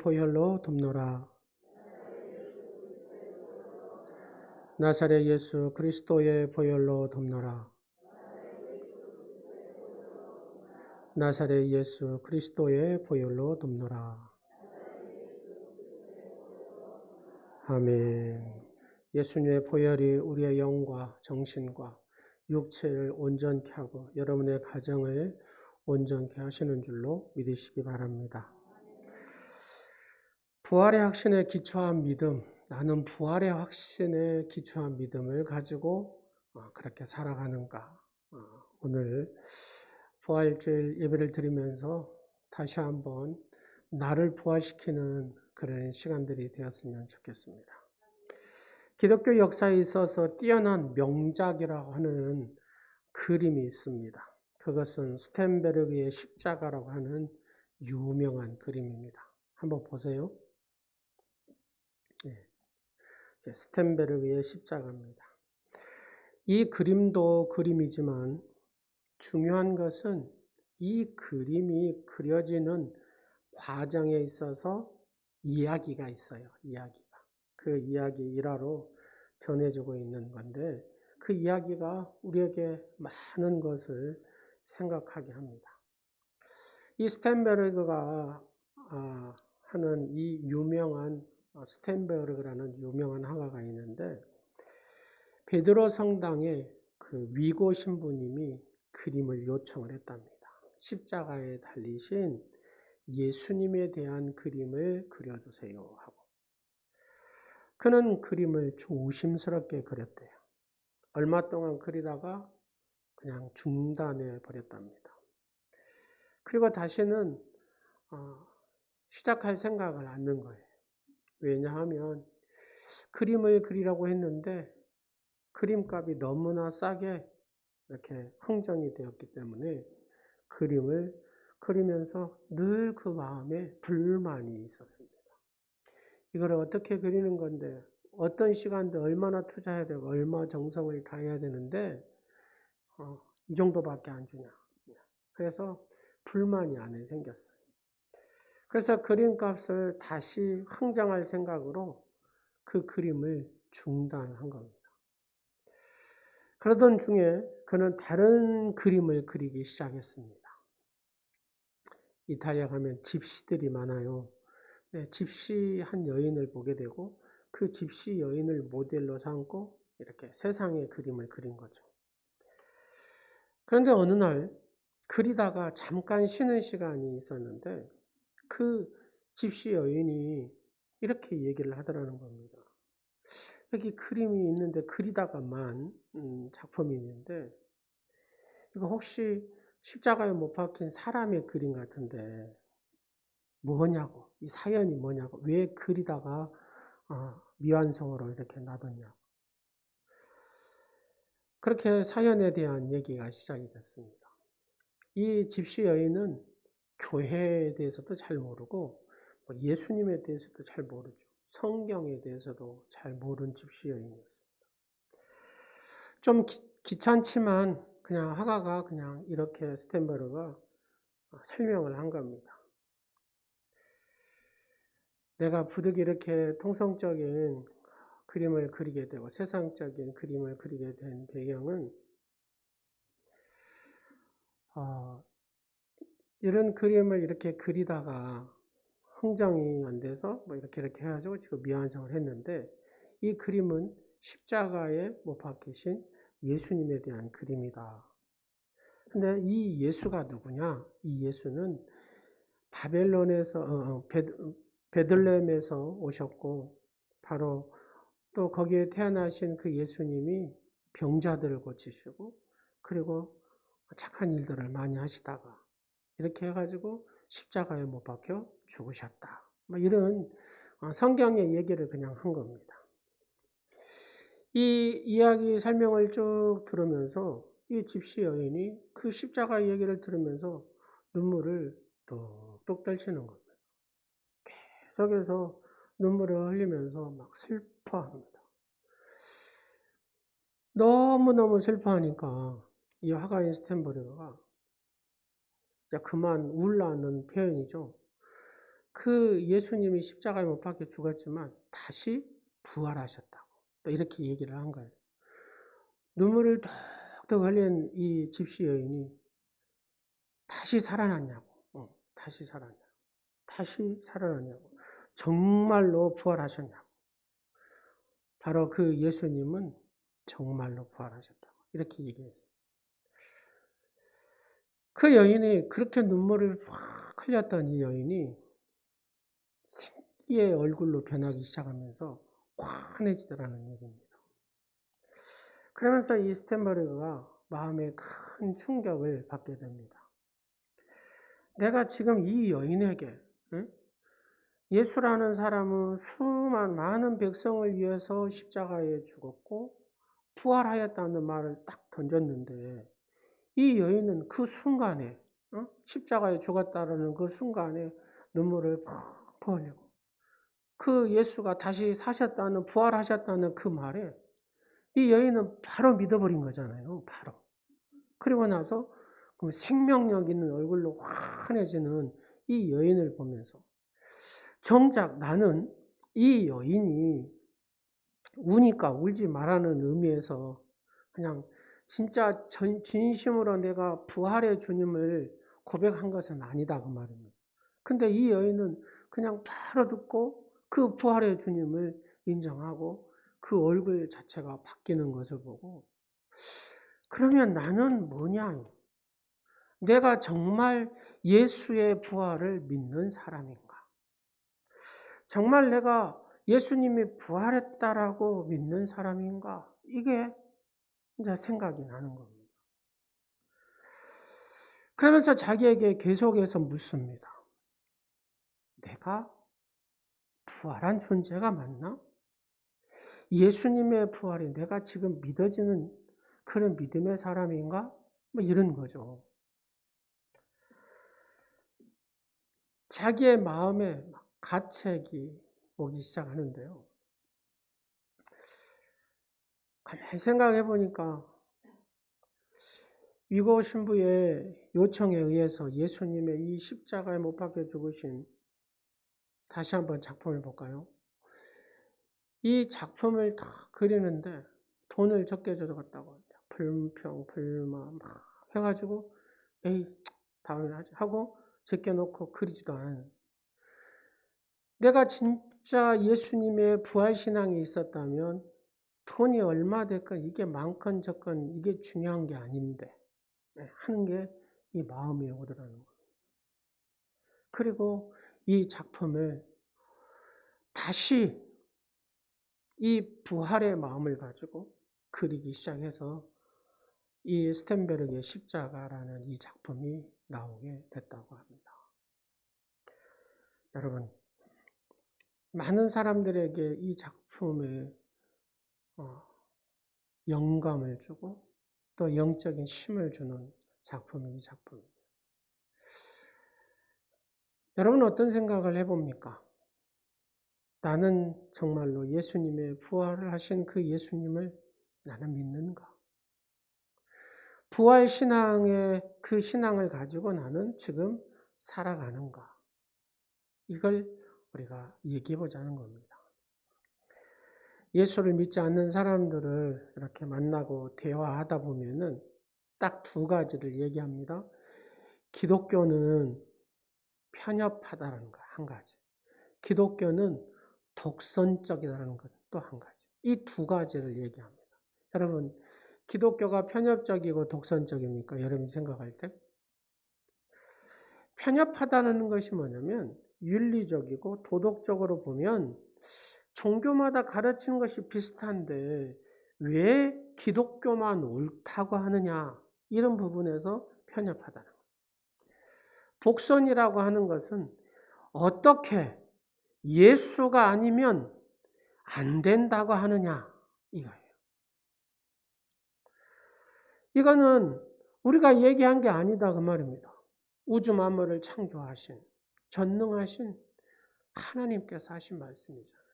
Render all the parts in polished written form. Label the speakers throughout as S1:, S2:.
S1: 보혈로 돕노라. 나사렛 예수 그리스도의 보혈로 돕노라. 나사렛 예수 그리스도의 보혈로 돕노라. 아멘. 예수님의 보혈이 우리의 영과 정신과 육체를 온전케 하고 여러분의 가정을 온전케 하시는 줄로 믿으시기 바랍니다. 부활의 확신에 기초한 믿음, 나는 부활의 확신에 기초한 믿음을 가지고 그렇게 살아가는가. 오늘 부활주일 예배를 드리면서 다시 한번 나를 부활시키는 그런 시간들이 되었으면 좋겠습니다. 기독교 역사에 있어서 뛰어난 명작이라고 하는 그림이 있습니다. 그것은 스텐베르그의 십자가라고 하는 유명한 그림입니다. 한번 보세요. 스텐베르그의 십자가입니다. 이 그림도 그림이지만 중요한 것은 이 그림이 그려지는 과정에 있어서 이야기가 있어요. 이야기가. 그 이야기 일화로 전해지고 있는 건데 그 이야기가 우리에게 많은 것을 생각하게 합니다. 이 스텐베르그가 하는 이 유명한 스텐베르그라는 유명한 화가가 있는데 베드로 성당에 그 위고 신부님이 그림을 요청을 했답니다. 십자가에 달리신 예수님에 대한 그림을 그려주세요 하고 그는 그림을 조심스럽게 그렸대요. 얼마 동안 그리다가 그냥 중단해 버렸답니다. 그리고 다시는 시작할 생각을 않는 거예요. 왜냐하면 그림을 그리라고 했는데 그림값이 너무나 싸게 이렇게 흥정이 되었기 때문에 그림을 그리면서 늘 그 마음에 불만이 있었습니다. 이걸 어떻게 그리는 건데 어떤 시간도 얼마나 투자해야 되고 얼마 정성을 다해야 되는데 이 정도밖에 안 주냐. 그래서 불만이 안에 생겼어요. 그래서 그림값을 다시 흥정할 생각으로 그 그림을 중단한 겁니다. 그러던 중에 그는 다른 그림을 그리기 시작했습니다. 이탈리아 가면 집시들이 많아요. 집시 한 여인을 보게 되고 그 집시 여인을 모델로 삼고 이렇게 세상의 그림을 그린 거죠. 그런데 어느 날 그리다가 잠깐 쉬는 시간이 있었는데 그 집시 여인이 이렇게 얘기를 하더라는 겁니다. 여기 그림이 있는데 그리다가만 작품이 있는데 이거 혹시 십자가에 못 박힌 사람의 그림 같은데 뭐냐고, 이 사연이 뭐냐고, 왜 그리다가 미완성으로 이렇게 놔뒀냐고. 그렇게 사연에 대한 얘기가 시작이 됐습니다. 이 집시 여인은 교회에 대해서도 잘 모르고 예수님에 대해서도 잘 모르죠. 성경에 대해서도 잘 모르는 집시 여인이었습니다. 좀 귀찮지만 그냥 화가가 그냥 이렇게 스텐베르가 설명을 한 겁니다. 내가 부득이 이렇게 통성적인 그림을 그리게 되고 세상적인 그림을 그리게 된 배경은 이런 그림을 이렇게 그리다가 흥정이 안 돼서 이렇게 해가지고 지금 미완성을 했는데 이 그림은 십자가에 못 박히신 예수님에 대한 그림이다. 근데 이 예수가 누구냐? 이 예수는 바벨론에서 베들레헴에서 오셨고 바로 또 거기에 태어나신 그 예수님이 병자들을 고치시고 그리고 착한 일들을 많이 하시다가 이렇게 해가지고 십자가에 못 박혀 죽으셨다. 이런 성경의 얘기를 그냥 한 겁니다. 이 이야기 설명을 쭉 들으면서 이 집시 여인이 그 십자가 얘기를 들으면서 눈물을 뚝뚝 떨치는 겁니다. 계속해서 눈물을 흘리면서 막 슬퍼합니다. 너무너무 슬퍼하니까 이 화가인 스텐베르그가 그만 울라는 표현이죠. 그 예수님이 십자가에 못 박혀 죽었지만 다시 부활하셨다고 또 이렇게 얘기를 한 거예요. 눈물을 뚝뚝 흘린 이 집시 여인이 다시 살아났냐고. 다시 살아났냐고. 정말로 부활하셨냐고. 바로 그 예수님은 정말로 부활하셨다고 이렇게 얘기했어요. 그 여인이 그렇게 눈물을 확 흘렸던 이 여인이 생기의 얼굴로 변하기 시작하면서 환해지더라는 얘기입니다. 그러면서 이 스탠버그가 마음에 큰 충격을 받게 됩니다. 내가 지금 이 여인에게 예수라는 사람은 많은 백성을 위해서 십자가에 죽었고 부활하였다는 말을 딱 던졌는데 이 여인은 그 순간에 십자가에 죽었다는 그 순간에 눈물을 펑펑 흘리고 그 예수가 다시 사셨다는 부활하셨다는 그 말에 이 여인은 바로 믿어버린 거잖아요. 바로. 그리고 나서 그 생명력 있는 얼굴로 환해지는 이 여인을 보면서 정작 나는 이 여인이 우니까 울지 말라는 의미에서 그냥 진짜 진심으로 내가 부활의 주님을 고백한 것은 아니다 그 말입니다. 근데 이 여인은 그냥 바로 듣고 그 부활의 주님을 인정하고 그 얼굴 자체가 바뀌는 것을 보고 그러면 나는 뭐냐? 내가 정말 예수의 부활을 믿는 사람인가? 정말 내가 예수님이 부활했다라고 믿는 사람인가? 이게 이제 생각이 나는 겁니다. 그러면서 자기에게 계속해서 묻습니다. 내가 부활한 존재가 맞나? 예수님의 부활이 내가 지금 믿어지는 그런 믿음의 사람인가? 뭐 이런 거죠. 자기의 마음에 가책이 오기 시작하는데요. 가만히 생각해 보니까 위고 신부의 요청에 의해서 예수님의 이 십자가에 못 박혀 죽으신 다시 한번 작품을 볼까요? 이 작품을 다 그리는데 돈을 적게 들어갔다고 불평, 불만 막 해가지고 에이 다음에 하지 하고 제껴놓고 그리지도 않은 내가 진짜 예수님의 부활신앙이 있었다면 돈이 얼마 될건 이게 많건 적건 이게 중요한 게 아닌데 하는 게 이 마음이 오더라는 거예요. 그리고 이 작품을 다시 이 부활의 마음을 가지고 그리기 시작해서 이 스텐베르그의 십자가라는 이 작품이 나오게 됐다고 합니다. 여러분, 많은 사람들에게 이 작품에 영감을 주고 또 영적인 힘을 주는 작품이 이 작품입니다. 여러분 어떤 생각을 해봅니까? 나는 정말로 예수님의 부활을 하신 그 예수님을 나는 믿는가? 부활 신앙의 그 신앙을 가지고 나는 지금 살아가는가? 이걸 우리가 얘기해 보자는 겁니다. 예수를 믿지 않는 사람들을 이렇게 만나고 대화하다 보면은 딱 두 가지를 얘기합니다. 기독교는 편협하다는 거 한 가지. 기독교는 독선적이라는 것 또 한 가지. 이 두 가지를 얘기합니다. 여러분, 기독교가 편협적이고 독선적입니까? 여러분이 생각할 때? 편협하다는 것이 뭐냐면 윤리적이고 도덕적으로 보면 종교마다 가르치는 것이 비슷한데 왜 기독교만 옳다고 하느냐 이런 부분에서 편협하다는 거예요. 독선이라고 하는 것은 어떻게 예수가 아니면 안 된다고 하느냐 이거예요. 이거는 우리가 얘기한 게 아니다 그 말입니다. 우주 만물을 창조하신 전능하신 하나님께서 하신 말씀이잖아요.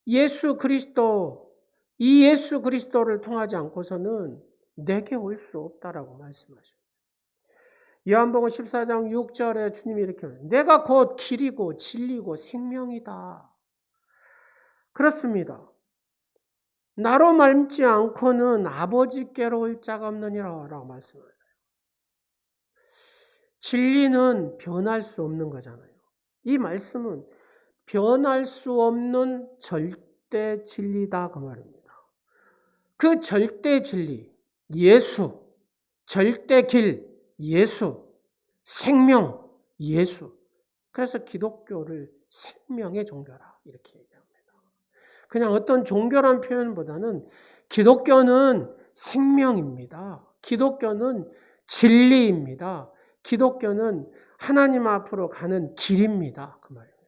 S1: 예수 그리스도, 이 예수 그리스도를 통하지 않고서는 내게 올 수 없다라고 말씀하십니다. 요한복음 14장 6절에 주님이 이렇게 말해요. 내가 곧 길이고 진리고 생명이다. 그렇습니다. 나로 말미지 않고는 아버지께로 올 자가 없느니라 라고 말씀하세요. 진리는 변할 수 없는 거잖아요. 이 말씀은 변할 수 없는 절대 진리다 그 말입니다. 그 절대 진리, 예수, 절대 길, 예수, 생명, 예수. 그래서 기독교를 생명의 종교라 이렇게 얘기합니다. 그냥 어떤 종교란 표현보다는 기독교는 생명입니다. 기독교는 진리입니다. 기독교는 하나님 앞으로 가는 길입니다. 그 말입니다.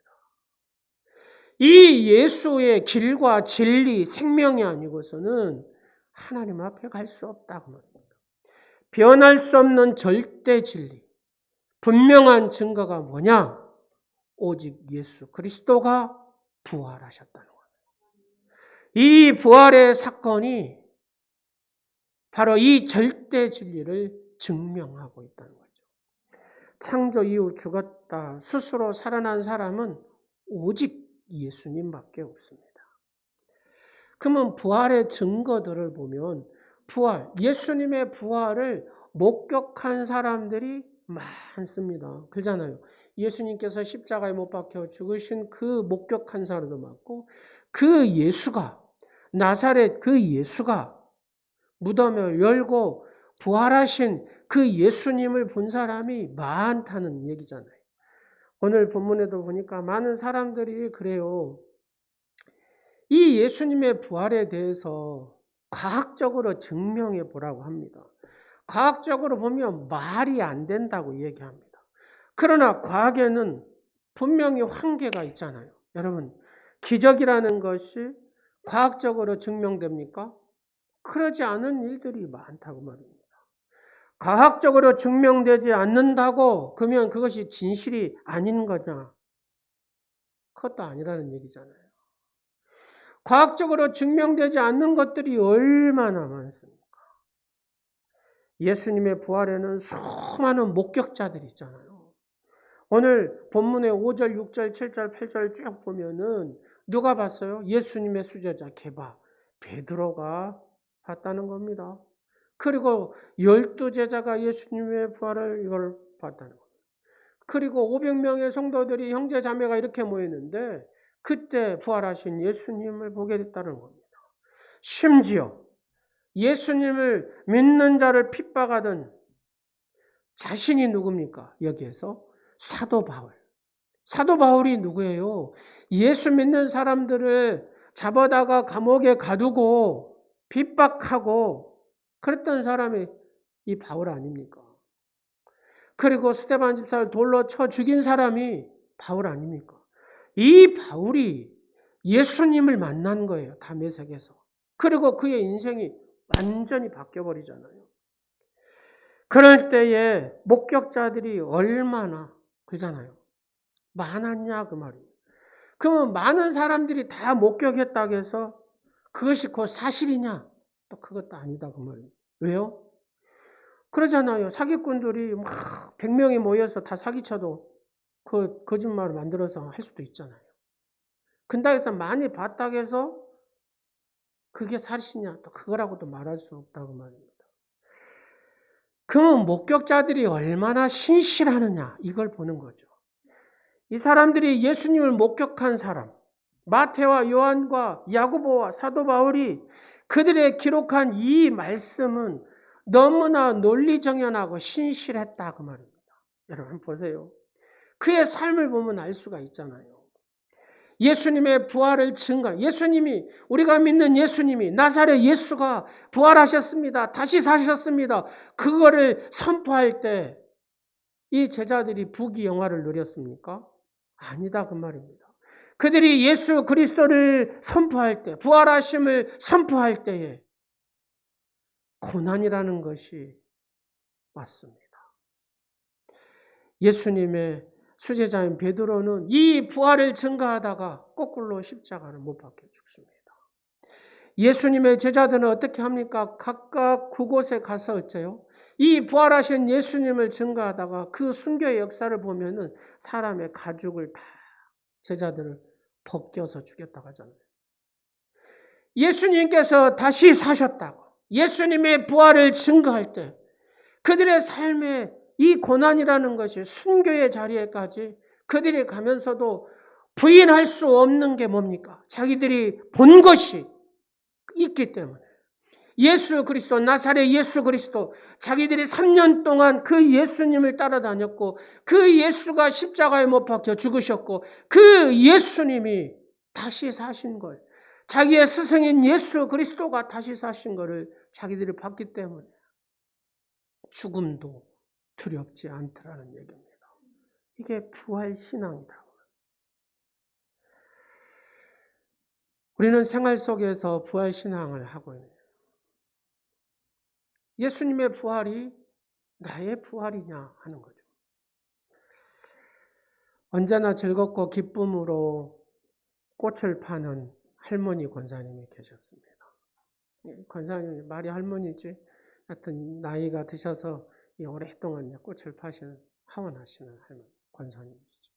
S1: 이 예수의 길과 진리, 생명이 아니고서는 하나님 앞에 갈 수 없다고 말입니다. 변할 수 없는 절대 진리, 분명한 증거가 뭐냐? 오직 예수 그리스도가 부활하셨다는 거예요. 이 부활의 사건이 바로 이 절대 진리를 증명하고 있다는 거죠. 창조 이후 죽었다 스스로 살아난 사람은 오직 예수님밖에 없습니다. 그러면 부활의 증거들을 보면 예수님의 부활을 목격한 사람들이 많습니다. 그렇잖아요. 예수님께서 십자가에 못 박혀 죽으신 그 목격한 사람도 많고 그 예수가 나사렛 그 예수가 무덤을 열고 부활하신 그 예수님을 본 사람이 많다는 얘기잖아요. 오늘 본문에도 보니까 많은 사람들이 그래요. 이 예수님의 부활에 대해서 과학적으로 증명해 보라고 합니다. 과학적으로 보면 말이 안 된다고 얘기합니다. 그러나 과학에는 분명히 한계가 있잖아요. 여러분, 기적이라는 것이 과학적으로 증명됩니까? 그러지 않은 일들이 많다고 말입니다. 과학적으로 증명되지 않는다고 그러면 그것이 진실이 아닌 거냐? 그것도 아니라는 얘기잖아요. 과학적으로 증명되지 않는 것들이 얼마나 많습니까? 예수님의 부활에는 수많은 목격자들이 있잖아요. 오늘 본문의 5절, 6절, 7절, 8절 쭉 보면은 누가 봤어요? 예수님의 수제자 게바, 베드로가 봤다는 겁니다. 그리고 12제자가 예수님의 부활을 이걸 봤다는 겁니다. 그리고 500명의 성도들이 형제 자매가 이렇게 모였는데 그때 부활하신 예수님을 보게 됐다는 겁니다. 심지어 예수님을 믿는 자를 핍박하던 자신이 누굽니까? 여기에서 사도 바울. 사도 바울이 누구예요? 예수 믿는 사람들을 잡아다가 감옥에 가두고 핍박하고 그랬던 사람이 이 바울 아닙니까? 그리고 스데반 집사를 돌로 쳐 죽인 사람이 바울 아닙니까? 이 바울이 예수님을 만난 거예요. 다메섹에서. 그리고 그의 인생이 완전히 바뀌어버리잖아요. 그럴 때에 목격자들이 얼마나 그잖아요. 많았냐 그 말이에요. 그러면 많은 사람들이 다 목격했다고 해서 그것이 곧 사실이냐? 또 그것도 아니다 그 말이에요. 왜요? 그러잖아요. 사기꾼들이 막 100명이 모여서 다 사기쳐도 그 거짓말을 만들어서 할 수도 있잖아요. 근데 해서 많이 봤다고 해서 그게 사실이냐? 또 그거라고도 말할 수 없다고 말입니다. 그러면 목격자들이 얼마나 신실하느냐 이걸 보는 거죠. 이 사람들이 예수님을 목격한 사람, 마태와 요한과 야고보와 사도 바울이 그들의 기록한 이 말씀은 너무나 논리정연하고 신실했다 그 말입니다. 여러분 보세요. 그의 삶을 보면 알 수가 있잖아요. 예수님의 부활을 예수님이 우리가 믿는 예수님이 나사렛 예수가 부활하셨습니다. 다시 사셨습니다. 그거를 선포할 때 이 제자들이 부귀영화를 누렸습니까? 아니다 그 말입니다. 그들이 예수 그리스도를 선포할 때, 부활하심을 선포할 때에 고난이라는 것이 왔습니다. 예수님의 수제자인 베드로는 이 부활을 증거하다가 거꾸로 십자가를 못 박혀 죽습니다. 예수님의 제자들은 어떻게 합니까? 각각 그곳에 가서 어째요? 이 부활하신 예수님을 증거하다가 그 순교의 역사를 보면은 사람의 가죽을 다 제자들을 벗겨서 죽였다고 하잖아요. 예수님께서 다시 사셨다고 예수님의 부활을 증거할 때 그들의 삶에 이 고난이라는 것이 순교의 자리에까지 그들이 가면서도 부인할 수 없는 게 뭡니까? 자기들이 본 것이 있기 때문에 예수 그리스도, 나사렛 예수 그리스도, 자기들이 3년 동안 그 예수님을 따라다녔고 그 예수가 십자가에 못 박혀 죽으셨고 그 예수님이 다시 사신 걸, 자기의 스승인 예수 그리스도가 다시 사신 것을 자기들이 봤기 때문에 죽음도 두렵지 않더라는 얘기입니다. 이게 부활신앙이다. 우리는 생활 속에서 부활신앙을 하고 있는 예수님의 부활이 나의 부활이냐 하는 거죠. 언제나 즐겁고 기쁨으로 꽃을 파는 할머니 권사님이 계셨습니다. 권사님 말이 할머니지 하여튼 나이가 드셔서 오랫동안 꽃을 파시는 하원하시는 할머니 권사님이시죠.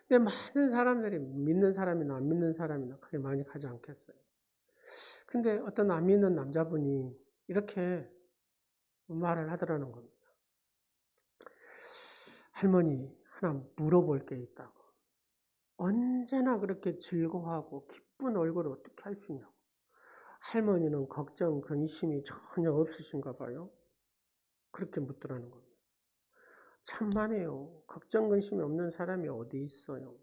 S1: 근데 많은 사람들이 믿는 사람이나 안 믿는 사람이나 그렇게 많이 가지 않겠어요. 근데 어떤 안 믿는 남자분이 이렇게 말을 하더라는 겁니다. 할머니 하나 물어볼 게 있다고. 언제나 그렇게 즐거워하고 기쁜 얼굴을 어떻게 할 수 있냐고. 할머니는 걱정, 근심이 전혀 없으신가 봐요. 그렇게 묻더라는 겁니다. 참만해요. 걱정, 근심이 없는 사람이 어디 있어요.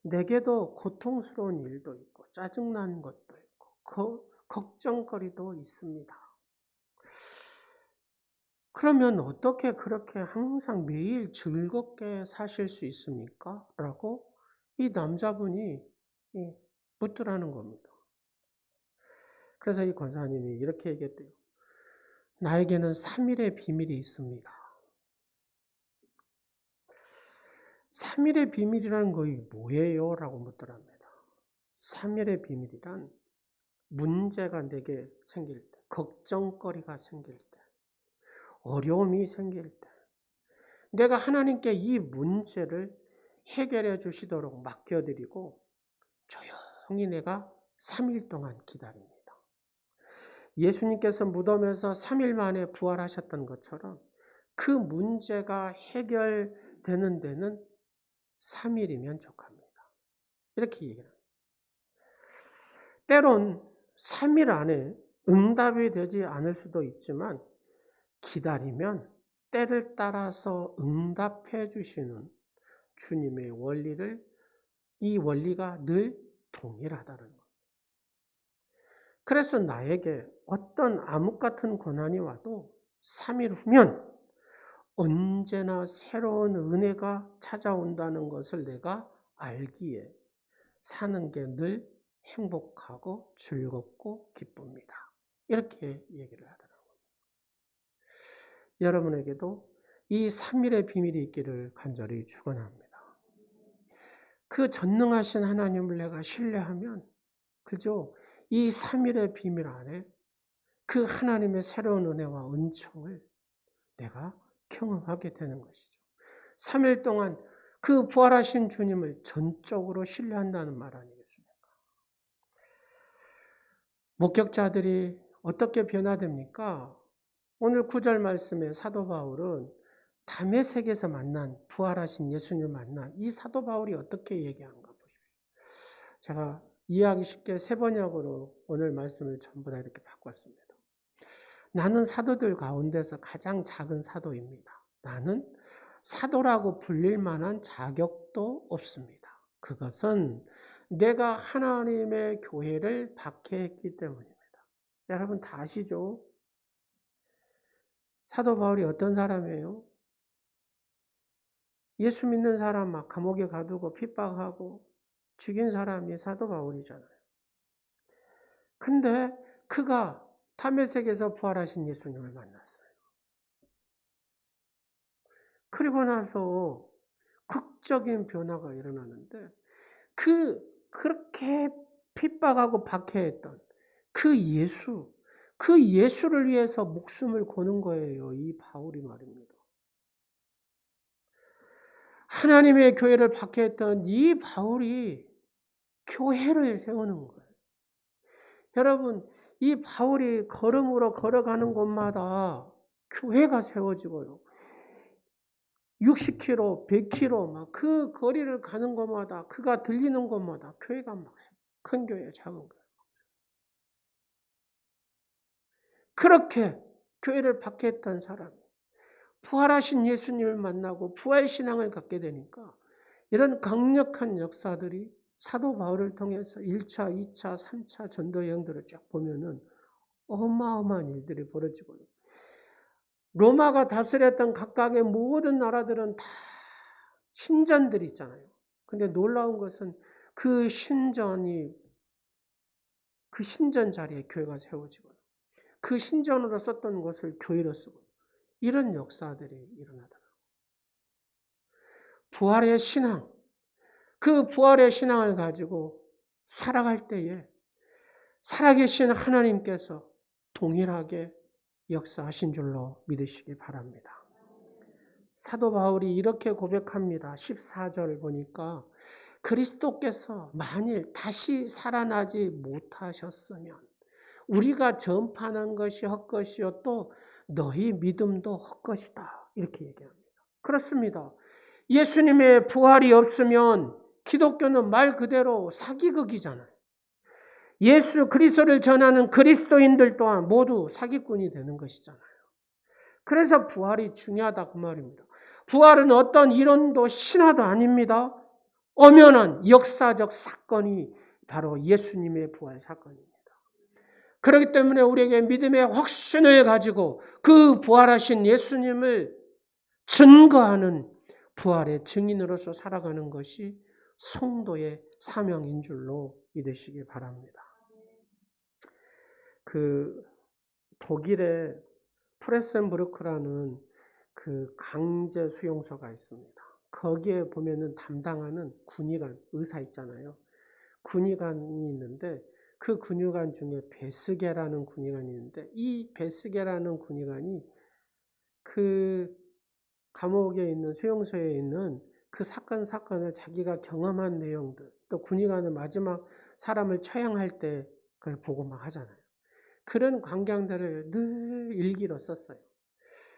S1: 내게도 고통스러운 일도 있고 짜증나는 것도 있고 걱정거리도 있습니다. 그러면 어떻게 그렇게 항상 매일 즐겁게 사실 수 있습니까? 라고 이 남자분이 묻더라는 겁니다. 그래서 이 권사님이 이렇게 얘기했대요. 나에게는 3일의 비밀이 있습니다. 3일의 비밀이라는 것이 뭐예요? 라고 묻더랍니다. 3일의 비밀이란 문제가 내게 생길 때, 걱정거리가 생길 때, 어려움이 생길 때, 내가 하나님께 이 문제를 해결해 주시도록 맡겨드리고 조용히 내가 3일 동안 기다립니다. 예수님께서 무덤에서 3일 만에 부활하셨던 것처럼 그 문제가 해결되는 데는 3일이면 족합니다. 이렇게 얘기합니다. 때론 3일 안에 응답이 되지 않을 수도 있지만 기다리면 때를 따라서 응답해 주시는 주님의 원리를 이 원리가 늘 동일하다는 것. 그래서 나에게 어떤 암흑 같은 고난이 와도 3일 후면 언제나 새로운 은혜가 찾아온다는 것을 내가 알기에 사는 게 늘 행복하고 즐겁고 기쁩니다. 이렇게 얘기를 하더라고요. 여러분에게도 이 3일의 비밀이 있기를 간절히 축원합니다. 그 전능하신 하나님을 내가 신뢰하면 그저 이 3일의 비밀 안에 그 하나님의 새로운 은혜와 은총을 내가 경험하게 되는 것이죠. 3일 동안 그 부활하신 주님을 전적으로 신뢰한다는 말 아니겠습니까? 목격자들이 어떻게 변화됩니까? 오늘 9절 말씀에 사도 바울은 다메섹에서 만난 부활하신 예수님을 만난 이 사도 바울이 어떻게 얘기하는가 보십시오. 제가 이해하기 쉽게 세 번역으로 오늘 말씀을 전부 다 이렇게 바꿨습니다. 나는 사도들 가운데서 가장 작은 사도입니다. 나는 사도라고 불릴 만한 자격도 없습니다. 그것은 내가 하나님의 교회를 박해했기 때문입니다. 여러분 다 아시죠? 사도 바울이 어떤 사람이에요? 예수 믿는 사람 막 감옥에 가두고 핍박하고 죽인 사람이 사도 바울이잖아요. 근데 그가 다메섹에서 부활하신 예수님을 만났어요. 그리고 나서 극적인 변화가 일어나는데 그렇게 핍박하고 박해했던 그 예수, 그 예수를 위해서 목숨을 거는 거예요. 이 바울이 말입니다. 하나님의 교회를 박해했던 이 바울이 교회를 세우는 거예요. 여러분, 이 바울이 걸음으로 걸어가는 곳마다 교회가 세워지고요. 60km, 100km 막 그 거리를 가는 곳마다 그가 들리는 곳마다 교회가 막 큰 교회, 작은 교회. 그렇게 교회를 박해했던 사람이 부활하신 예수님을 만나고 부활신앙을 갖게 되니까 이런 강력한 역사들이 사도 바울을 통해서 1차, 2차, 3차 전도 여행들을 쭉 보면은 어마어마한 일들이 벌어지고요. 로마가 다스렸던 각각의 모든 나라들은 다 신전들이 있잖아요. 근데 놀라운 것은 그 신전 자리에 교회가 세워지고요. 그 신전으로 썼던 것을 교회로 쓰고 이런 역사들이 일어나더라고요. 부활의 신앙, 그 부활의 신앙을 가지고 살아갈 때에 살아계신 하나님께서 동일하게 역사하신 줄로 믿으시기 바랍니다. 사도 바울이 이렇게 고백합니다. 14절 보니까 그리스도께서 만일 다시 살아나지 못하셨으면 우리가 전파하는 것이 헛것이요 또 너희 믿음도 헛것이다. 이렇게 얘기합니다. 그렇습니다. 예수님의 부활이 없으면 기독교는 말 그대로 사기극이잖아요. 예수 그리스도를 전하는 그리스도인들 또한 모두 사기꾼이 되는 것이잖아요. 그래서 부활이 중요하다 그 말입니다. 부활은 어떤 이론도 신화도 아닙니다. 엄연한 역사적 사건이 바로 예수님의 부활 사건입니다. 그렇기 때문에 우리에게 믿음의 확신을 가지고 그 부활하신 예수님을 증거하는 부활의 증인으로서 살아가는 것이 성도의 사명인 줄로 믿으시기 바랍니다. 그 독일의 프레센부르크라는 그 강제 수용소가 있습니다. 거기에 보면은 담당하는 군의관, 의사 있잖아요. 군의관이 있는데 그 군의관 중에 베스게라는 군의관이 있는데 이 베스게라는 군의관이 그 감옥에 있는 수용소에 있는 그 사건을 자기가 경험한 내용들 또 군의관은 마지막 사람을 처형할 때 그걸 보고 막 하잖아요. 그런 광경들을 늘 일기로 썼어요.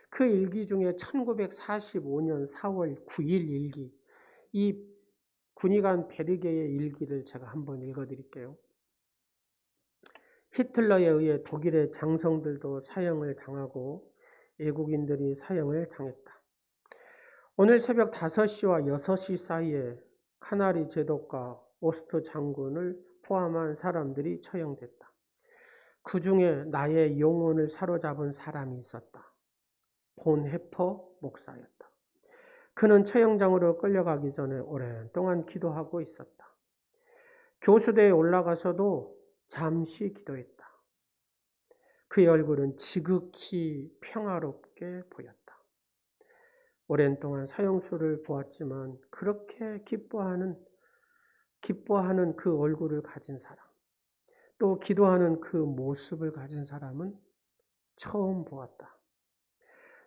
S1: 그 일기 중에 1945년 4월 9일 일기, 이 군의관 베르게의 일기를 제가 한번 읽어드릴게요. 히틀러에 의해 독일의 장성들도 사형을 당하고 외국인들이 사형을 당했다. 오늘 새벽 5시와 6시 사이에 카나리 제독과 오스트 장군을 포함한 사람들이 처형됐다. 그 중에 나의 영혼을 사로잡은 사람이 있었다. 본 해퍼 목사였다. 그는 처형장으로 끌려가기 전에 오랫동안 기도하고 있었다. 교수대에 올라가서도 잠시 기도했다. 그의 얼굴은 지극히 평화롭게 보였다. 오랜 동안 사형수를 보았지만 그렇게 기뻐하는 그 얼굴을 가진 사람, 또 기도하는 그 모습을 가진 사람은 처음 보았다.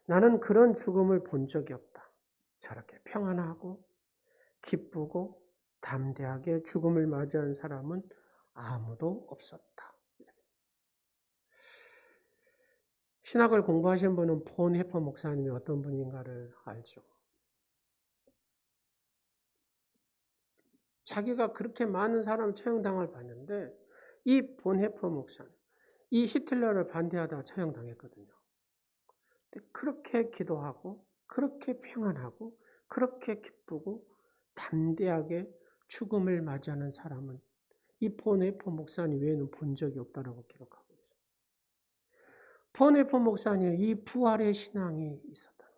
S1: 나는 그런 죽음을 본 적이 없다. 저렇게 평안하고 기쁘고 담대하게 죽음을 맞이한 사람은 아무도 없었다. 신학을 공부하신 분은 본 해퍼 목사님이 어떤 분인가를 알죠. 자기가 그렇게 많은 사람 처형당을 봤는데 이 본 해퍼 목사님, 이 히틀러를 반대하다 처형당했거든요. 그렇게 기도하고 그렇게 평안하고 그렇게 기쁘고 담대하게 죽음을 맞이하는 사람은 이 본 해퍼 목사님 외에는 본 적이 없다라고 기록하고 있습니다. 본 해퍼 목사님 이 부활의 신앙이 있었다.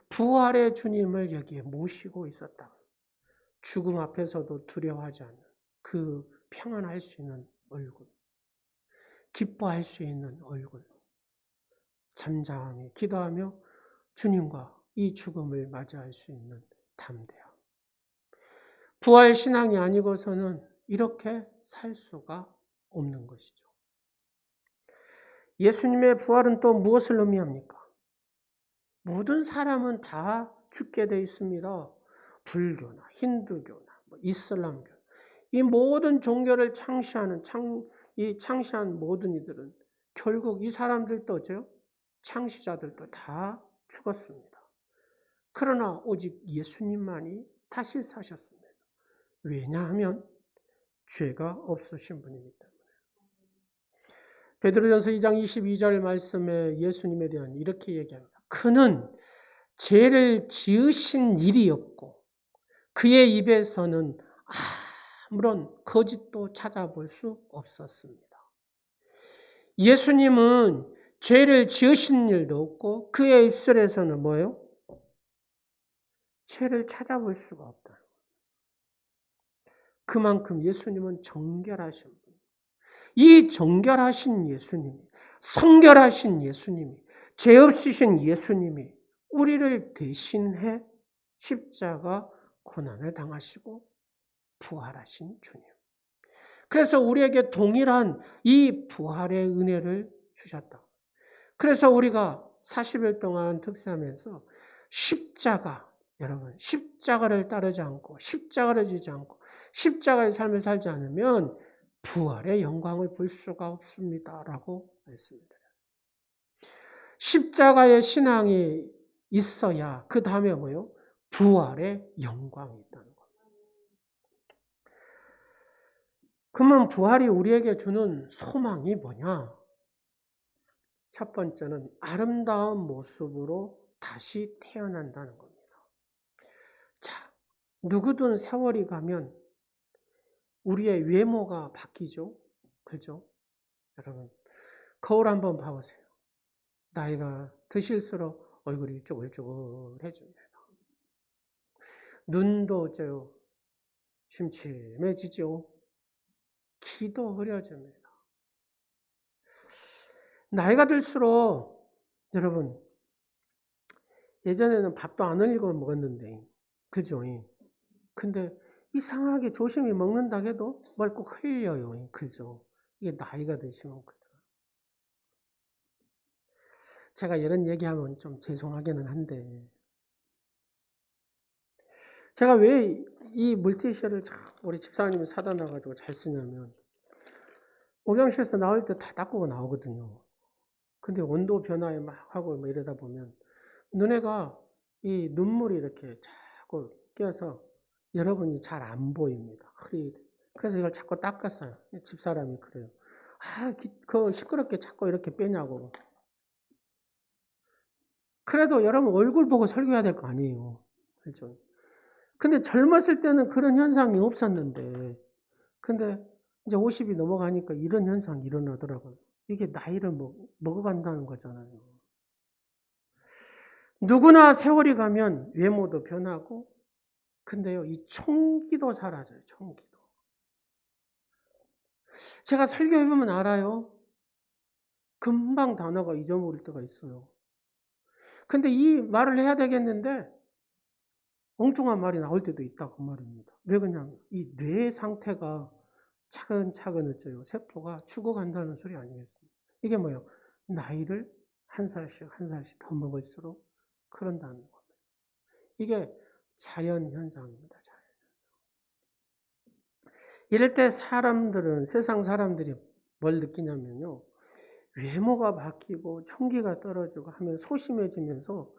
S1: 부활의 주님을 여기에 모시고 있었다. 죽음 앞에서도 두려워하지 않는 그 평안할 수 있는 얼굴, 기뻐할 수 있는 얼굴, 잠잠히 기도하며 주님과 이 죽음을 맞이할 수 있는 담대함. 부활 신앙이 아니고서는 이렇게 살 수가 없는 것이죠. 예수님의 부활은 또 무엇을 의미합니까? 모든 사람은 다 죽게 되어 있습니다. 불교나 힌두교나 이슬람교, 이 모든 종교를 창시한 모든 이들은 결국 이 사람들도죠, 창시자들도 다 죽었습니다. 그러나 오직 예수님만이 다시 사셨습니다. 왜냐하면 죄가 없으신 분이기 때문에. 베드로전서 2장 22절 말씀에 예수님에 대한 이렇게 얘기합니다. 그는 죄를 지으신 일이 없고 그의 입에서는 아무런 거짓도 찾아볼 수 없었습니다. 예수님은 죄를 지으신 일도 없고 그의 입술에서는 뭐예요? 죄를 찾아볼 수가 없다. 그만큼 예수님은 정결하신 분. 이 정결하신 예수님이, 성결하신 예수님이, 죄 없으신 예수님이 우리를 대신해 십자가 고난을 당하시고 부활하신 주님. 그래서 우리에게 동일한 이 부활의 은혜를 주셨다. 그래서 우리가 40일 동안 특세하면서 십자가, 여러분, 십자가를 따르지 않고 십자가를 지지 않고 십자가의 삶을 살지 않으면 부활의 영광을 볼 수가 없습니다라고 말씀드려요. 십자가의 신앙이 있어야 그 다음에 뭐요? 부활의 영광이 있다는 겁니다. 그러면 부활이 우리에게 주는 소망이 뭐냐? 첫 번째는 아름다운 모습으로 다시 태어난다는 겁니다. 자, 누구든 세월이 가면 우리의 외모가 바뀌죠. 그죠? 여러분, 거울 한번 봐보세요. 나이가 드실수록 얼굴이 쪼글쪼글해집니다. 눈도 침침해지죠. 키도 흐려집니다. 나이가 들수록 여러분, 예전에는 밥도 안 흘리고 먹었는데, 그죠? 근데 이상하게 조심히 먹는다 해도 뭘 꼭 흘려요. 그죠? 이게 나이가 드시면 그죠. 제가 이런 얘기하면 좀 죄송하기는 한데, 제가 왜 이 물티슈를 우리 집사님이 사다 놔가지고 잘 쓰냐면, 목욕실에서 나올 때 다 닦고 나오거든요. 근데 온도 변화에 막 하고 뭐 이러다 보면, 눈에가 이 눈물이 이렇게 자꾸 껴서 여러분이 잘 안 보입니다. 그래서 이걸 자꾸 닦았어요. 집사람이 그래요. 그 시끄럽게 자꾸 이렇게 빼냐고. 그래도 여러분 얼굴 보고 설교해야 될 거 아니에요. 그렇죠? 근데 젊었을 때는 그런 현상이 없었는데, 근데 이제 50이 넘어가니까 이런 현상이 일어나더라고요. 이게 나이를 먹어간다는 거잖아요. 누구나 세월이 가면 외모도 변하고, 근데요, 이 총기도 사라져요, 총기도. 제가 설교해보면 알아요. 금방 단어가 잊어버릴 때가 있어요. 근데 이 말을 해야 되겠는데, 엉뚱한 말이 나올 때도 있다, 그 말입니다. 왜 그러냐면, 이 뇌 상태가 차근차근 어쩌요, 세포가 죽어간다는 소리 아니겠습니까? 이게 뭐예요? 나이를 한 살씩 더 먹을수록 그런다는 겁니다. 이게 자연 현상입니다. 이럴 때 세상 사람들이 뭘 느끼냐면요. 외모가 바뀌고 총기가 떨어지고 하면 소심해지면서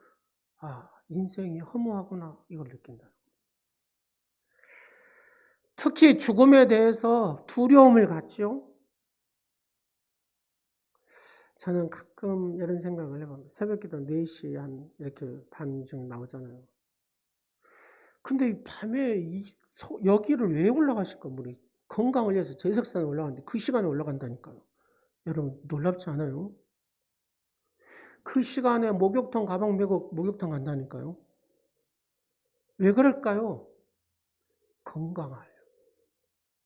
S1: 인생이 허무하구나 이걸 느낀다. 특히 죽음에 대해서 두려움을 갖죠. 저는 가끔 이런 생각을 해봅니다. 새벽기도 4시 한 이렇게 반쯤 나오잖아요. 근데 이 밤에 여기를 왜 올라가실까? 우리 건강을 위해서 제석산에 올라가는데 그 시간에 올라간다니까요. 여러분 놀랍지 않아요? 그 시간에 목욕탕 가방 메고 목욕탕 간다니까요. 왜 그럴까요? 건강하려.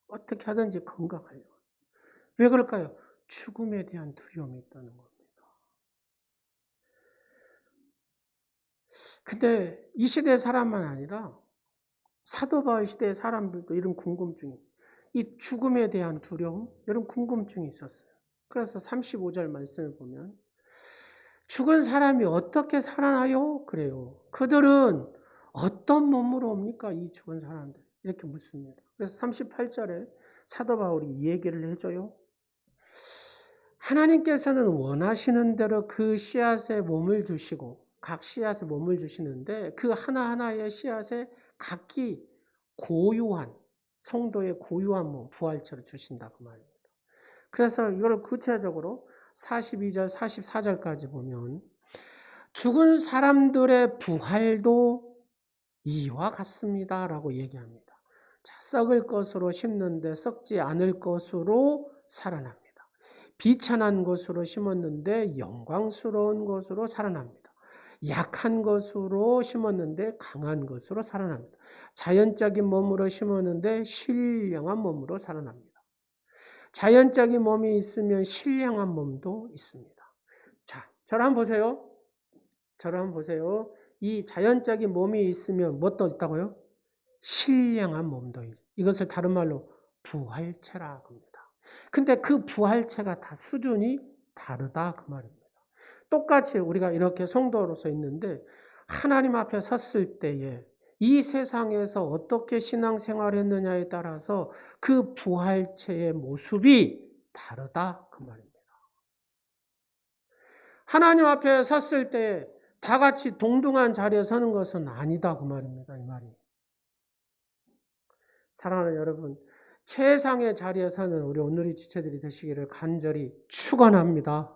S1: 어떻게 하든지 건강하려. 왜 그럴까요? 죽음에 대한 두려움이 있다는 겁니다. 근데 이 시대 사람만 아니라 사도 바울 시대 사람들도 이런 궁금증이, 이 죽음에 대한 두려움, 이런 궁금증이 있었어요. 그래서 35절 말씀을 보면 죽은 사람이 어떻게 살아나요? 그래요. 그들은 어떤 몸으로 옵니까? 이 죽은 사람들. 이렇게 묻습니다. 그래서 38절에 사도 바울이 이 얘기를 해줘요. 하나님께서는 원하시는 대로 그 씨앗에 몸을 주시고 각 씨앗에 몸을 주시는데 그 하나하나의 씨앗에 각기 고유한 성도의 고유한 몸, 부활체를 주신다 그 말입니다. 그래서 이걸 구체적으로 42절, 44절까지 보면 죽은 사람들의 부활도 이와 같습니다 라고 얘기합니다. 자, 썩을 것으로 심는데 썩지 않을 것으로 살아납니다. 비천한 것으로 심었는데 영광스러운 것으로 살아납니다. 약한 것으로 심었는데 강한 것으로 살아납니다. 자연적인 몸으로 심었는데 신령한 몸으로 살아납니다. 자연적인 몸이 있으면 신령한 몸도 있습니다. 자, 저를 한번 보세요. 저를 한번 보세요. 이 자연적인 몸이 있으면 뭣도 있다고요? 신령한 몸도 있어요. 이것을 다른 말로 부활체라고 합니다. 근데 그 부활체가 다 수준이 다르다 그 말입니다. 똑같이 우리가 이렇게 성도로서 있는데 하나님 앞에 섰을 때에 이 세상에서 어떻게 신앙생활을 했느냐에 따라서 그 부활체의 모습이 다르다 그 말입니다. 하나님 앞에 섰을 때 다 같이 동등한 자리에 서는 것은 아니다 그 말입니다. 이 말이. 사랑하는 여러분, 최상의 자리에 서는 우리 오늘의 지체들이 되시기를 간절히 축원합니다.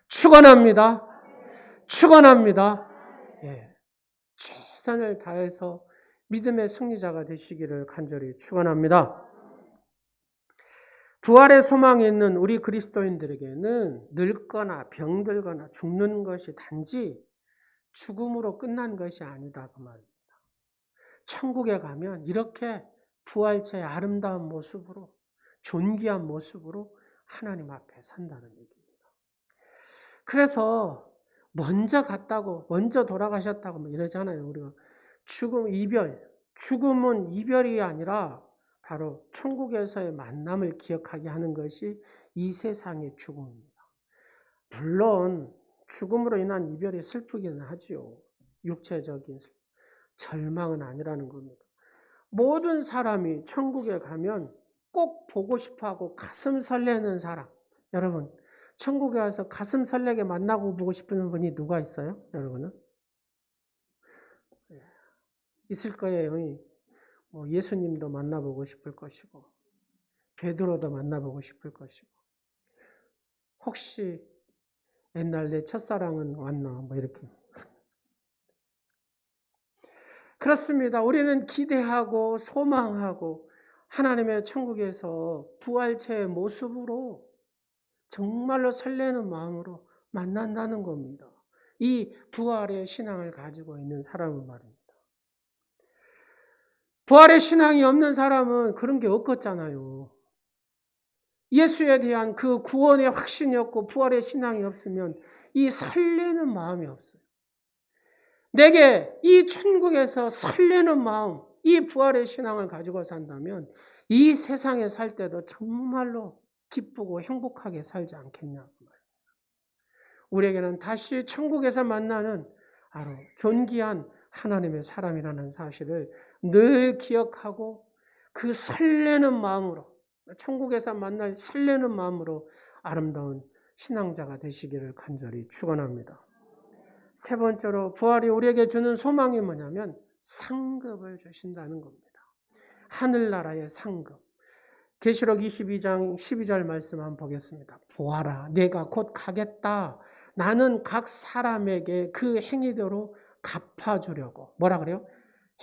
S1: 축원합니다. 축원합니다. 예. 최선을 다해서 믿음의 승리자가 되시기를 간절히 축원합니다. 부활의 소망이 있는 우리 그리스도인들에게는 늙거나 병들거나 죽는 것이 단지 죽음으로 끝난 것이 아니다 그 말입니다. 천국에 가면 이렇게 부활체의 아름다운 모습으로 존귀한 모습으로 하나님 앞에 산다는 얘기입니다. 그래서 먼저 갔다고 먼저 돌아가셨다고 이러잖아요. 우리가 죽음, 이별, 죽음은 이별이 아니라 바로 천국에서의 만남을 기억하게 하는 것이 이 세상의 죽음입니다. 물론 죽음으로 인한 이별이 슬프기는 하죠. 육체적인 절망은 아니라는 겁니다. 모든 사람이 천국에 가면 꼭 보고 싶어하고 가슴 설레는 사람. 여러분, 천국에 와서 가슴 설레게 만나고 보고 싶은 분이 누가 있어요? 여러분은? 있을 거예요. 예수님도 만나보고 싶을 것이고 베드로도 만나보고 싶을 것이고 혹시 옛날 내 첫사랑은 왔나? 뭐 이렇게. 그렇습니다. 우리는 기대하고 소망하고 하나님의 천국에서 부활체의 모습으로 정말로 설레는 마음으로 만난다는 겁니다. 이 부활의 신앙을 가지고 있는 사람은 말입니다. 부활의 신앙이 없는 사람은 그런 게 없겠잖아요. 예수에 대한 그 구원의 확신이 없고 부활의 신앙이 없으면 이 설레는 마음이 없어요. 내게 이 천국에서 설레는 마음, 이 부활의 신앙을 가지고 산다면 이 세상에 살 때도 정말로 기쁘고 행복하게 살지 않겠냐고 말입니다. 우리에게는 다시 천국에서 만나는 바로 존귀한 하나님의 사람이라는 사실을 늘 기억하고 그 설레는 마음으로 천국에서 만날 설레는 마음으로 아름다운 신앙자가 되시기를 간절히 축원합니다. 세 번째로 부활이 우리에게 주는 소망이 뭐냐면 상급을 주신다는 겁니다. 하늘나라의 상급. 계시록 22장 12절 말씀 한번 보겠습니다. 보아라, 내가 곧 가겠다. 나는 각 사람에게 그 행위대로 갚아주려고. 뭐라 그래요?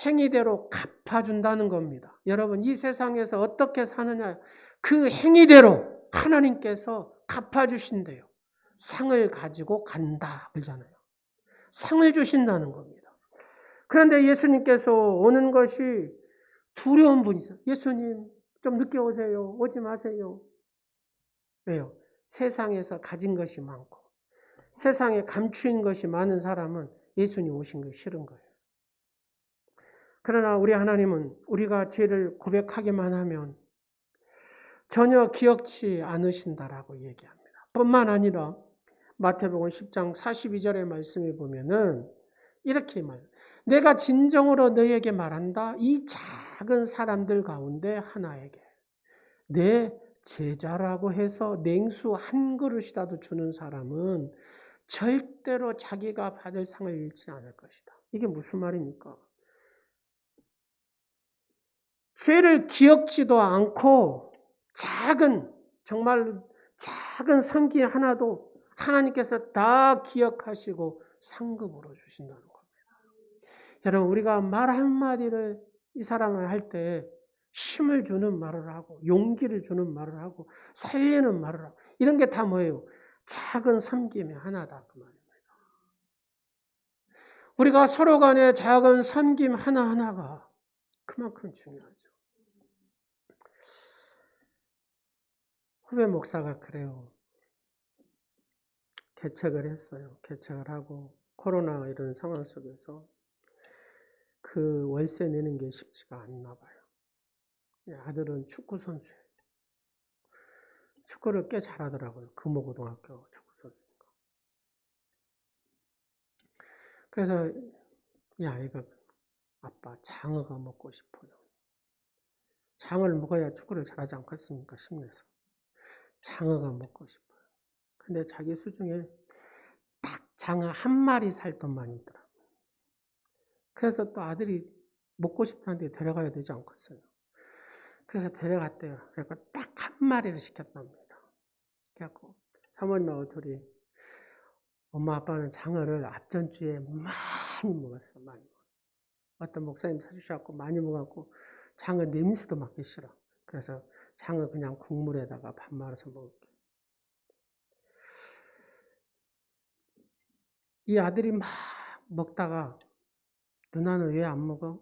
S1: 행위대로 갚아준다는 겁니다. 여러분, 이 세상에서 어떻게 사느냐? 그 행위대로 하나님께서 갚아주신대요. 상을 가지고 간다. 그러잖아요. 상을 주신다는 겁니다. 그런데 예수님께서 오는 것이 두려운 분이세요. 예수님, 좀 늦게 오세요. 오지 마세요. 왜요? 세상에서 가진 것이 많고 세상에 감추인 것이 많은 사람은 예수님 오신 게 싫은 거예요. 그러나 우리 하나님은 우리가 죄를 고백하기만 하면 전혀 기억치 않으신다라고 얘기합니다. 뿐만 아니라 마태복음 10장 42절의 말씀에 보면은 이렇게 내가 진정으로 너에게 말한다. 이 작은 사람들 가운데 하나에게 내 제자라고 해서 냉수 한 그릇이라도 주는 사람은 절대로 자기가 받을 상을 잃지 않을 것이다. 이게 무슨 말입니까? 죄를 기억지도 않고 정말 작은 성기 하나도 하나님께서 다 기억하시고 상급으로 주신다는 겁니다. 여러분, 우리가 말 한마디를 이 사람을 할 때 힘을 주는 말을 하고 용기를 주는 말을 하고 살리는 말을 하고 이런 게 다 뭐예요? 작은 섬김이 하나다 그 말입니다. 우리가 서로 간의 작은 섬김 하나하나가 그만큼 중요하죠. 후배 목사가 그래요. 개척을 했어요. 개척을 하고 코로나 이런 상황 속에서 그 월세 내는 게 쉽지가 않나 봐요. 아들은 축구 선수예요. 축구를 꽤 잘하더라고요. 금호고등학교 축구 선수니까. 그래서 이 아이가 아빠 장어가 먹고 싶어요. 장어를 먹어야 축구를 잘하지 않겠습니까? 심내서. 장어가 먹고 싶어요. 근데 자기 수중에 딱 장어 한 마리 살 돈만 있더라고요. 그래서 또 아들이 먹고 싶다는데 데려가야 되지 않겠어요? 그래서 데려갔대요. 그래서 딱 한 마리를 시켰답니다. 그래갖고 사모님하고 둘이 엄마 아빠는 장어를 앞전주에 많이 먹었어. 많이. 어떤 목사님 사주셔갖고 많이 먹었고 장어 냄새도 맡기 싫어. 그래서 장어 그냥 국물에다가 밥 말아서 먹을게. 이 아들이 막 먹다가 누나는 왜 안 먹어?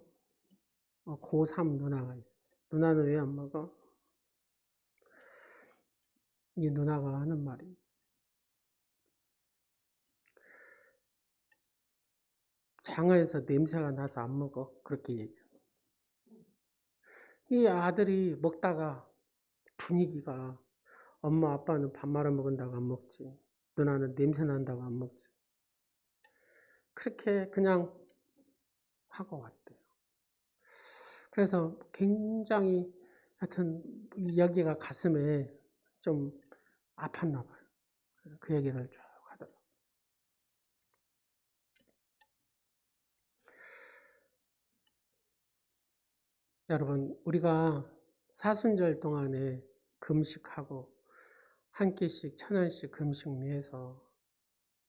S1: 고3 누나가 있어. 누나는 왜 안 먹어? 이 누나가 하는 말이 장어에서 냄새가 나서 안 먹어. 그렇게 얘기해요. 이 아들이 먹다가 분위기가 엄마 아빠는 밥 말아 먹은다고 안 먹지. 누나는 냄새 난다고 안 먹지. 그렇게 그냥 하고 왔대요. 그래서 굉장히 하여튼 여기가 가슴에 좀 아팠나 봐요. 그 얘기를 쭉 하더라고요. 여러분, 우리가 사순절 동안에 금식하고 한 끼씩 1,000원씩 금식 위해서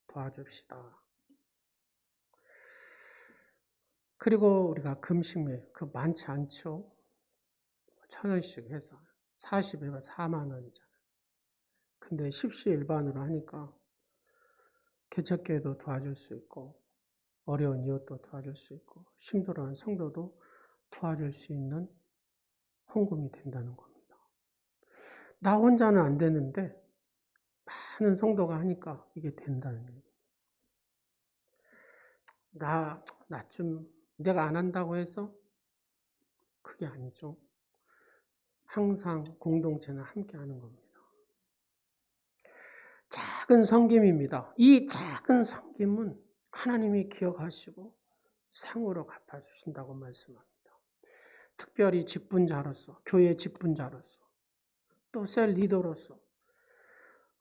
S1: 도와줍시다. 그리고 우리가 금식매 그 많지 않죠? 1,000원씩 해서 40회가 4만 원이잖아요. 근데 십시일반으로 하니까 개척교회도 도와줄 수 있고 어려운 이웃도 도와줄 수 있고 힘들어하는 성도도 도와줄 수 있는 헌금이 된다는 겁니다. 나 혼자는 안 되는데 많은 성도가 하니까 이게 된다는 얘기예요. 나 좀 내가 안 한다고 해서 그게 아니죠. 항상 공동체는 함께 하는 겁니다. 작은 섬김입니다. 이 작은 섬김은 하나님이 기억하시고 상으로 갚아주신다고 말씀합니다. 특별히 직분자로서, 교회 직분자로서, 또 셀 리더로서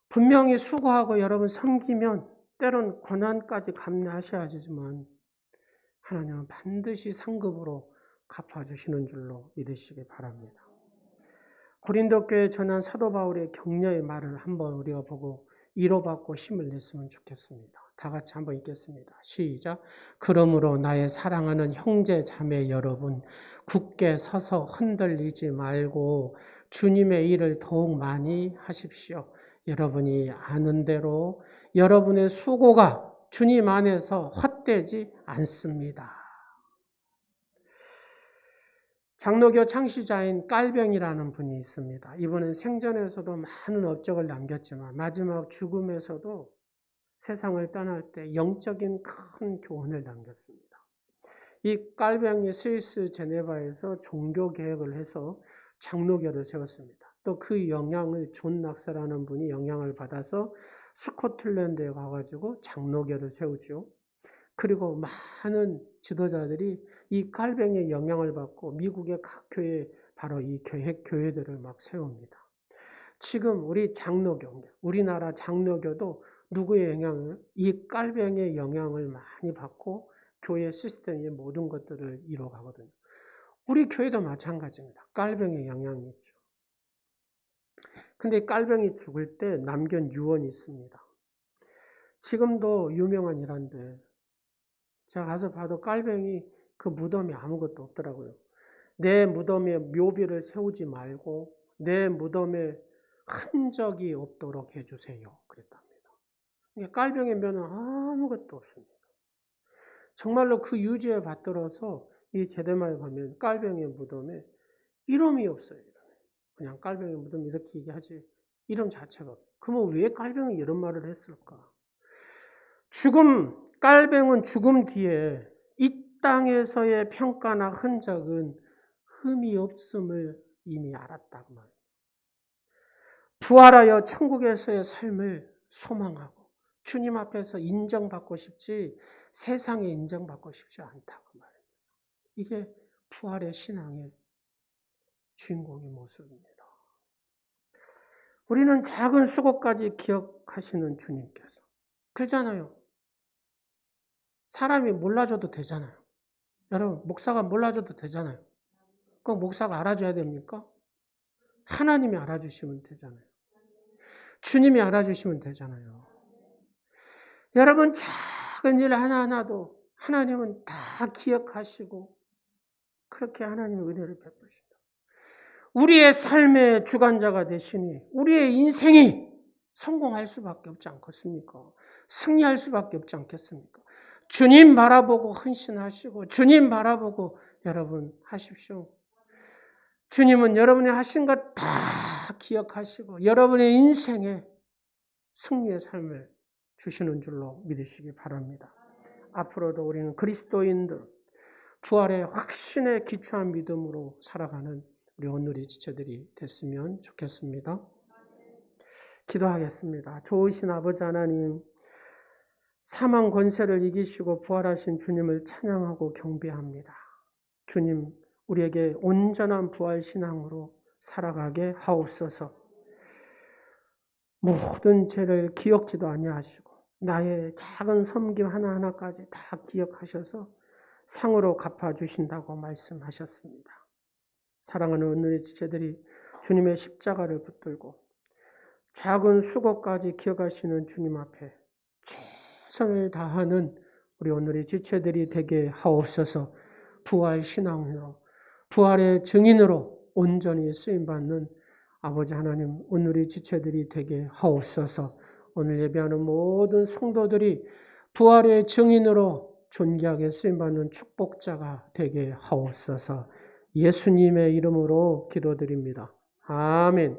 S1: 분명히 수고하고 여러분 섬기면 때론 고난까지 감내하셔야지만 하나님은 반드시 상급으로 갚아주시는 줄로 믿으시기 바랍니다. 고린도 교회 전한 사도 바울의 격려의 말을 한번 우리가 보고 위로받고 힘을 냈으면 좋겠습니다. 다 같이 한번 읽겠습니다. 시작. 그러므로 나의 사랑하는 형제 자매 여러분, 굳게 서서 흔들리지 말고 주님의 일을 더욱 많이 하십시오. 여러분이 아는 대로 여러분의 수고가 주님 안에서 헛되지 않습니다. 장로교 창시자인 깔병이라는 분이 있습니다. 이분은 생전에서도 많은 업적을 남겼지만 마지막 죽음에서도 세상을 떠날 때 영적인 큰 교훈을 남겼습니다. 이 깔병이 스위스 제네바에서 종교 개혁을 해서 장로교를 세웠습니다. 또 그 영향을 존 낙사라는 분이 영향을 받아서 스코틀랜드에 가가지고 장로교를 세우죠. 그리고 많은 지도자들이 이 깔뱅이의 영향을 받고 미국의 각 교회 바로 이 교회들을 막 세웁니다. 지금 우리 장로교, 우리나라 장로교도 누구의 영향을? 이 깔뱅이의 영향을 많이 받고 교회 시스템의 모든 것들을 이뤄가거든요. 우리 교회도 마찬가지입니다. 깔뱅이의 영향이 있죠. 근데 깔뱅이 죽을 때 남긴 유언이 있습니다. 지금도 유명한 일화인데 제가 가서 봐도 깔뱅이 그 무덤에 아무것도 없더라고요. 내 무덤에 묘비를 세우지 말고 내 무덤에 흔적이 없도록 해주세요. 그랬답니다. 깔병의 묘는 아무것도 없습니다. 정말로 그 유지에 받들어서 이 제대마에 가면 깔병의 무덤에 이름이 없어요. 그냥 깔병의 무덤 이렇게 얘기하지 이름 자체가 없어요. 그러면 왜 깔병이 이런 말을 했을까? 깔병은 죽음 뒤에 이 땅에서의 평가나 흔적은 흠이 없음을 이미 알았다고 말해요. 부활하여 천국에서의 삶을 소망하고 주님 앞에서 인정받고 싶지 세상에 인정받고 싶지 않다고 말해요. 이게 부활의 신앙의 주인공의 모습입니다. 우리는 작은 수고까지 기억하시는 주님께서 그렇잖아요. 사람이 몰라줘도 되잖아요. 여러분 목사가 몰라줘도 되잖아요. 꼭 목사가 알아줘야 됩니까? 하나님이 알아주시면 되잖아요. 주님이 알아주시면 되잖아요. 여러분 작은 일 하나하나도 하나님은 다 기억하시고 그렇게 하나님의 은혜를 베푸신다. 우리의 삶의 주관자가 되시니 우리의 인생이 성공할 수밖에 없지 않겠습니까? 승리할 수밖에 없지 않겠습니까? 주님 바라보고 헌신하시고 주님 바라보고 여러분 하십시오. 주님은 여러분이 하신 것 다 기억하시고 여러분의 인생에 승리의 삶을 주시는 줄로 믿으시기 바랍니다. 앞으로도 우리는 그리스도인들 부활의 확신에 기초한 믿음으로 살아가는 우리 오늘의 지체들이 됐으면 좋겠습니다. 기도하겠습니다. 좋으신 아버지 하나님, 사망 권세를 이기시고 부활하신 주님을 찬양하고 경배합니다. 주님, 우리에게 온전한 부활 신앙으로 살아가게 하옵소서. 모든 죄를 기억지도 아니하시고 나의 작은 섬김 하나하나까지 다 기억하셔서 상으로 갚아주신다고 말씀하셨습니다. 사랑하는 오늘의 지체들이 주님의 십자가를 붙들고 작은 수고까지 기억하시는 주님 앞에 최선을 다하는 우리 오늘의 지체들이 되게 하옵소서. 부활 신앙으로 부활의 증인으로 온전히 쓰임받는 아버지 하나님 오늘의 지체들이 되게 하옵소서. 오늘 예배하는 모든 성도들이 부활의 증인으로 존귀하게 쓰임받는 축복자가 되게 하옵소서. 예수님의 이름으로 기도드립니다. 아멘.